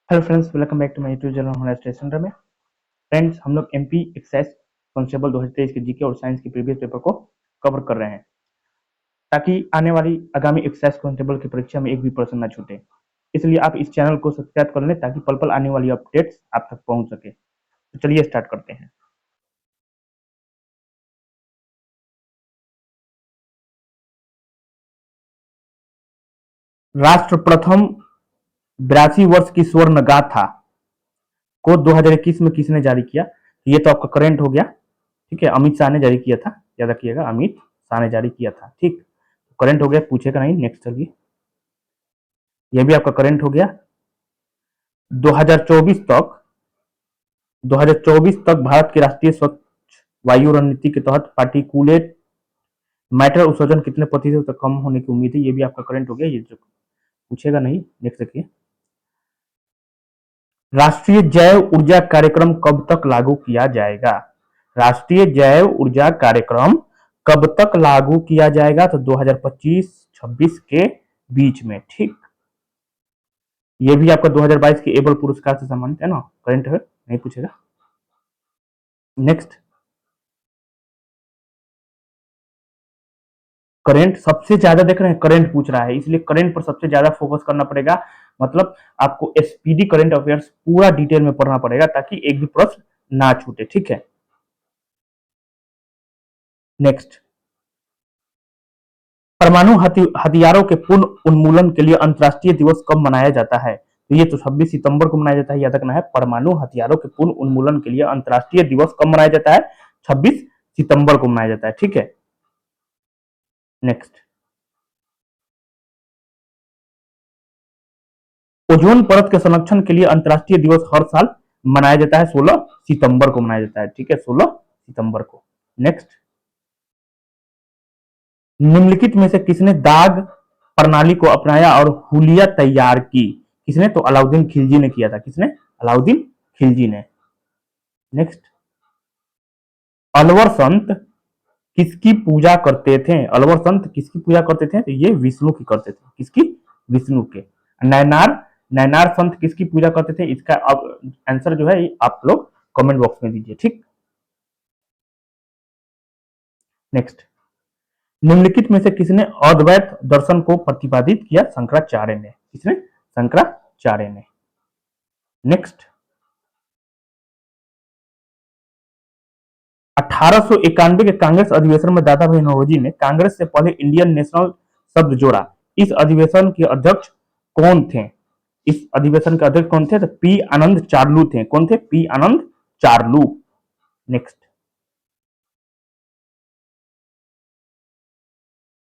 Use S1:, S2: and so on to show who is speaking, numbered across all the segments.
S1: Hello friends, welcome back to my YouTube channel honest station में। Friends, हम लोग MP excise constable 2023 के GK और साइंस के प्रीवियस पेपर को कवर कर रहे हैं ताकि आने वाली आगामी एक्साइज कांस्टेबल की परीक्षा में एक भी प्रश्न न छूटे। इसलिए आप इस चैनल को सब्सक्राइब कर लें ताकि पल पल आने वाली अपडेट्स आप तक पहुंच सके। तो चलिए स्टार्ट करते हैं। राष्ट्र प्रथम 82 वर्ष की स्वर्ण गाथा को 2021 में किसने जारी किया? ये तो आपका करंट हो गया। ठीक है, अमित शाह ने जारी किया था, याद रखिएगा, अमित शाह ने जारी किया था। ठीक, करंट हो गया, पूछेगा नहीं। नेक्स्ट चलिए, ये भी आपका करंट हो गया। 2024 तक 2024 तक भारत की राष्ट्रीय स्वच्छ वायु रणनीति के तहत पार्टिकुलेट मैटर उत्सर्जन कितने प्रतिशत तक कम होने की उम्मीद है? ये भी आपका करंट हो गया, ये जो पूछेगा नहीं। नेक्स्ट देखिए, राष्ट्रीय जैव ऊर्जा कार्यक्रम कब तक लागू किया जाएगा? राष्ट्रीय जैव ऊर्जा कार्यक्रम कब तक लागू किया जाएगा? तो 2025-26 के बीच में। ठीक, ये भी आपका 2022 के एबल पुरस्कार से संबंधित है ना, करंट है, नहीं पूछेगा। नेक्स्ट, करंट सबसे ज्यादा देख रहे हैं, करंट पूछ रहा है, इसलिए करंट पर सबसे ज्यादा फोकस करना पड़ेगा। मतलब आपको एसपीडी करंट अफेयर्स पूरा डिटेल में पढ़ना पड़ेगा ताकि एक भी प्रश्न ना छूटे। ठीक है, नेक्स्ट, परमाणु हथियारों के पूर्ण उन्मूलन के लिए अंतर्राष्ट्रीय दिवस कब मनाया जाता है? तो ये तो 26 सितंबर को मनाया जाता है, याद रखना है। परमाणु हथियारों के पूर्ण उन्मूलन के लिए अंतर्राष्ट्रीय दिवस कब मनाया जाता है? 26 सितंबर को मनाया जाता है। ठीक है, नेक्स्ट, ओजोन परत के संरक्षण के लिए अंतर्राष्ट्रीय दिवस हर साल मनाया जाता है, 16 सितंबर को मनाया जाता है। ठीक है, 16 सितंबर को। नेक्स्ट, निम्नलिखित में से किसने दाग प्रणाली को अपनाया और हुलिया तैयार की? किसने? तो अलाउद्दीन खिलजी ने किया था। किसने? अलाउद्दीन खिलजी ने। नेक्स्ट, अलवर संत किसकी पूजा करते थे? अलवर संत किसकी पूजा करते थे? तो ये विष्णु की करते थे। किसकी? विष्णु के। नैनार नैनार संत किसकी पूजा करते थे? इसका अब आंसर जो है आप लोग कमेंट बॉक्स में दीजिए। ठीक, नेक्स्ट, निम्नलिखित में से किसने अद्वैत दर्शन को प्रतिपादित किया? शंकराचार्य ने। किसने? शंकराचार्य ने। नेक्स्ट, 1891 के कांग्रेस अधिवेशन में दादा भाई नौरोजी ने कांग्रेस से पहले इंडियन नेशनल शब्द जोड़ा। इस अधिवेशन के अध्यक्ष कौन थे? इस अधिवेशन के अध्यक्ष कौन थे? तो पी आनंद चार्लू थे। कौन थे? पी आनंद चार्लू। नेक्स्ट,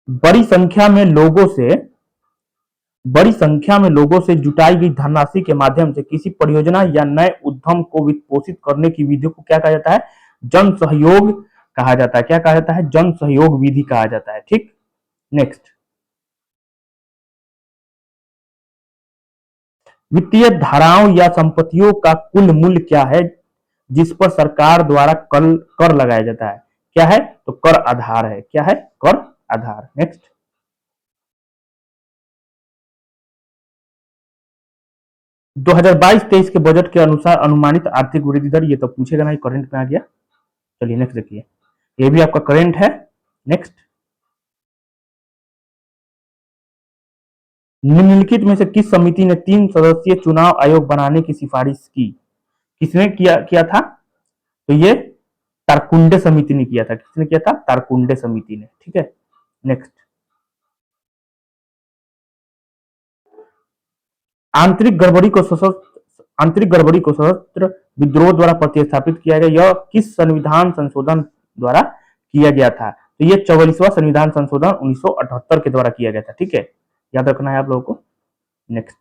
S1: बड़ी संख्या में लोगों से बड़ी संख्या में लोगों से जुटाई गई धनराशि के माध्यम से किसी परियोजना या नए उद्यम को वित्त पोषित करने की विधि को क्या कहा जाता है? जन सहयोग कहा जाता है। क्या कहा जाता है? जन सहयोग विधि कहा जाता है। ठीक, नेक्स्ट, वित्तीय धाराओं या संपत्तियों का कुल मूल्य क्या है जिस पर सरकार द्वारा कर लगाया जाता है? क्या है? तो कर आधार है। क्या है? कर आधार। नेक्स्ट, 2022-23 के बजट के अनुसार अनुमानित आर्थिक वृद्धि दर, ये तो पूछेगा नहीं, करंट में आ गया। चलिए नेक्स्ट देखिए, ये भी आपका करंट है। नेक्स्ट, निम्नलिखित में से किस समिति ने 3 सदस्यीय चुनाव आयोग बनाने की सिफारिश की? किसने किया किया था? तो ये तारकुंडे समिति ने किया था। किसने किया था? तारकुंडे समिति ने। ठीक है, नेक्स्ट, आंतरिक गड़बड़ी को सशस्त्र विद्रोह द्वारा प्रतिस्थापित किया गया। यह किस संविधान संशोधन द्वारा किया गया था? तो ये 44वां संविधान संशोधन 1978 के द्वारा किया गया था। ठीक है, याद रखना है आप लोगों को। नेक्स्ट,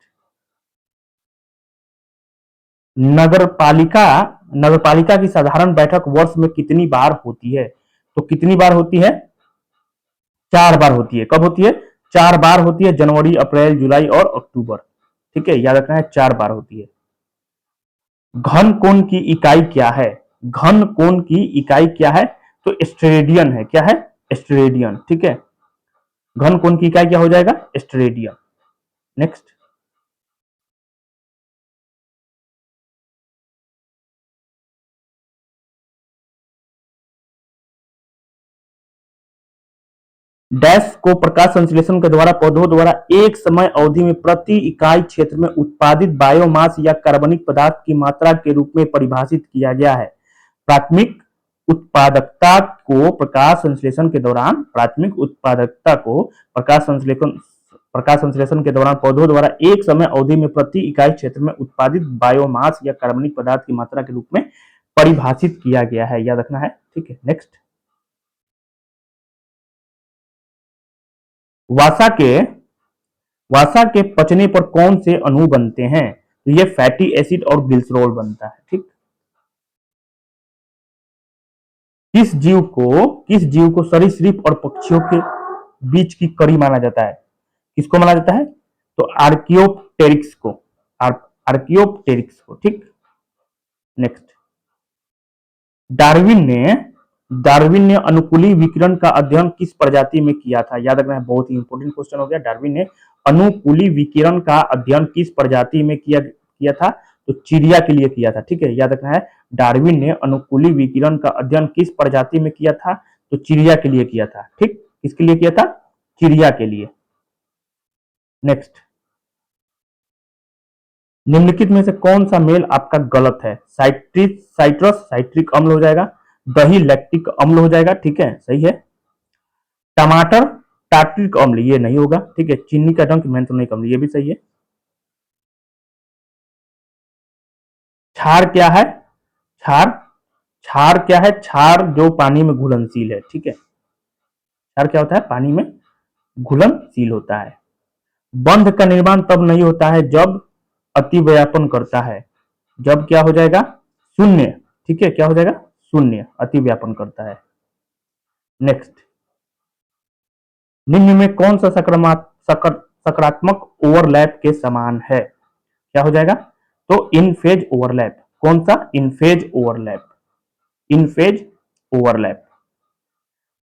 S1: नगरपालिका नगरपालिका की साधारण बैठक वर्ष में कितनी बार होती है? तो कितनी बार होती है? 4 बार होती है। कब होती है? 4 बार होती है, जनवरी, अप्रैल, जुलाई और अक्टूबर। ठीक है, याद रखना है, 4 बार होती है। घन कोण की इकाई क्या है? घन कोण की इकाई क्या है? तो स्टेरेडियन है। क्या है? स्टेरेडियन। ठीक है, घन कोण की इकाई क्या हो जाएगा? स्टेरेडियन। नेक्स्ट, डैश को प्रकाश संश्लेषण के द्वारा पौधों द्वारा एक समय अवधि में प्रति इकाई क्षेत्र में उत्पादित बायोमास या कार्बनिक पदार्थ की मात्रा के रूप में परिभाषित किया गया है। प्राथमिक उत्पादकता को प्रकाश संश्लेषण के दौरान प्रकाश संश्लेषण के दौरान पौधों द्वारा एक समय अवधि में प्रति इकाई क्षेत्र में उत्पादित बायोमास या कार्बनिक पदार्थ की मात्रा के रूप में परिभाषित किया गया है, याद रखना है। ठीक है, नेक्स्ट। वसा के पचने पर कौन से अणु बनते हैं? तो ये फैटी एसिड और ग्लिसरॉल बनता है। ठीक, किस जीव को सरीसृप और पक्षियों के बीच की कड़ी माना जाता है? किसको माना जाता है? तो आर्कियोप्टेरिक्स को। ठीक, नेक्स्ट। डार्विन ने अनुकूली विकिरण का अध्ययन किस प्रजाति में किया था? याद रखना है, बहुत ही इंपॉर्टेंट क्वेश्चन हो गया। डार्विन ने अनुकूली विकिरण का अध्ययन किस प्रजाति में किया था? तो चिड़िया के लिए किया था। ठीक है, याद रखना है, डार्विन ने अनुकूली विकिरण का अध्ययन किस प्रजाति में किया था? तो चिड़िया के लिए किया था। ठीक, किसके लिए किया था? चिड़िया के लिए। नेक्स्ट, निम्नलिखित में से कौन सा मेल आपका गलत है? साइट्रिक अम्ल हो जाएगा, दही लैक्टिक अम्ल हो जाएगा। ठीक है, सही है। टमाटर टार्ट्रिक अम्ल, ये नहीं होगा। ठीक है, चीनी का डंक मैंथोनिक अम्ल, ये भी सही है। क्षार क्या है? क्षार क्या है? क्षार जो पानी में घुलनशील है। ठीक है, क्षार क्या होता है? पानी में घुलनशील होता है। बंध का निर्माण तब नहीं होता है जब अतिव्यापन करता है। जब क्या हो जाएगा? शून्य। ठीक है, क्या हो जाएगा? शून्य, अतिव्यापन करता है। नेक्स्ट, निम्न में कौन सा सकारात्मक ओवरलैप के समान है? क्या हो जाएगा? तो इन फेज ओवरलैप। कौन सा? इन फेज ओवरलैप।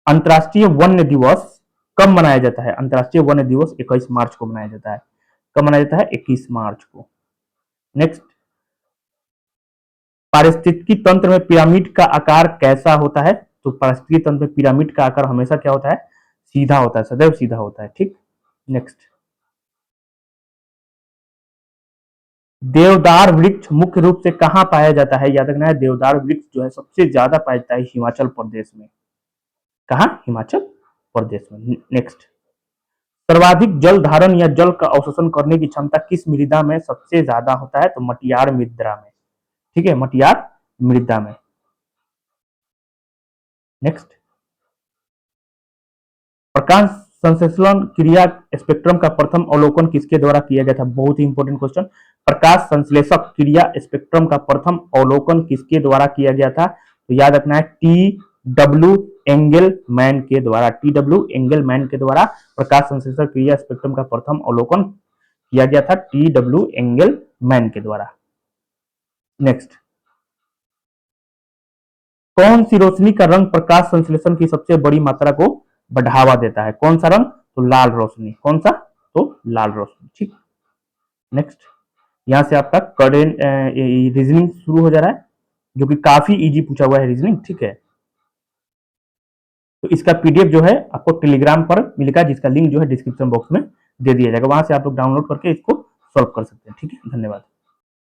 S1: अंतरराष्ट्रीय वन्य दिवस कब मनाया जाता है? अंतरराष्ट्रीय वन्य दिवस 21 मार्च को मनाया जाता है। कब मनाया जाता है? 21 मार्च को। नेक्स्ट, पारिस्थितिकी तंत्र में पिरामिड का आकार कैसा होता है? तो पारिस्थितिकी तंत्र में पिरामिड का आकार हमेशा क्या होता है? सीधा होता है, सदैव सीधा होता है। ठीक, नेक्स्ट। देवदार वृक्ष मुख्य रूप से कहां पाया जाता है? याद रखना है, देवदार वृक्ष जो है सबसे ज्यादा पाया जाता है हिमाचल प्रदेश में। कहां? हिमाचल प्रदेश में। नेक्स्ट, सर्वाधिक जल धारण या जल का अवशोषण करने की क्षमता किस मृदा में सबसे ज्यादा होता है? तो मटियार मृदा में। ठीक है, मटियार मृदा में। नेक्स्ट, प्रकाश संश्लेषण क्रिया स्पेक्ट्रम का प्रथम अवलोकन किसके द्वारा किया गया था? बहुत ही इंपॉर्टेंट क्वेश्चन। प्रकाश संश्लेषक क्रिया स्पेक्ट्रम का प्रथम अवलोकन किसके द्वारा किया गया था? तो याद रखना है, टी.डब्ल्यू. एंगलमैन के द्वारा। टी.डब्ल्यू. एंगलमैन के द्वारा प्रकाश संश्लेषक क्रिया स्पेक्ट्रम का प्रथम अवलोकन किया गया था, टी.डब्ल्यू. एंगलमैन के द्वारा। नेक्स्ट, कौन सी रोशनी का रंग प्रकाश संश्लेषण की सबसे बड़ी मात्रा को बढ़ावा देता है? कौन सा रंग? तो लाल रोशनी। कौन सा? तो लाल रोशनी। ठीक, नेक्स्ट। यहां से आपका करेंट रीजनिंग शुरू हो जा रहा है, जो कि काफी इजी पूछा हुआ है रीजनिंग। ठीक है, तो इसका पीडीएफ जो है आपको टेलीग्राम पर मिलेगा, जिसका लिंक जो है डिस्क्रिप्शन बॉक्स में दे दिया जाएगा। वहां से आप लोग डाउनलोड करके इसको सॉल्व कर सकते हैं। ठीक है, धन्यवाद।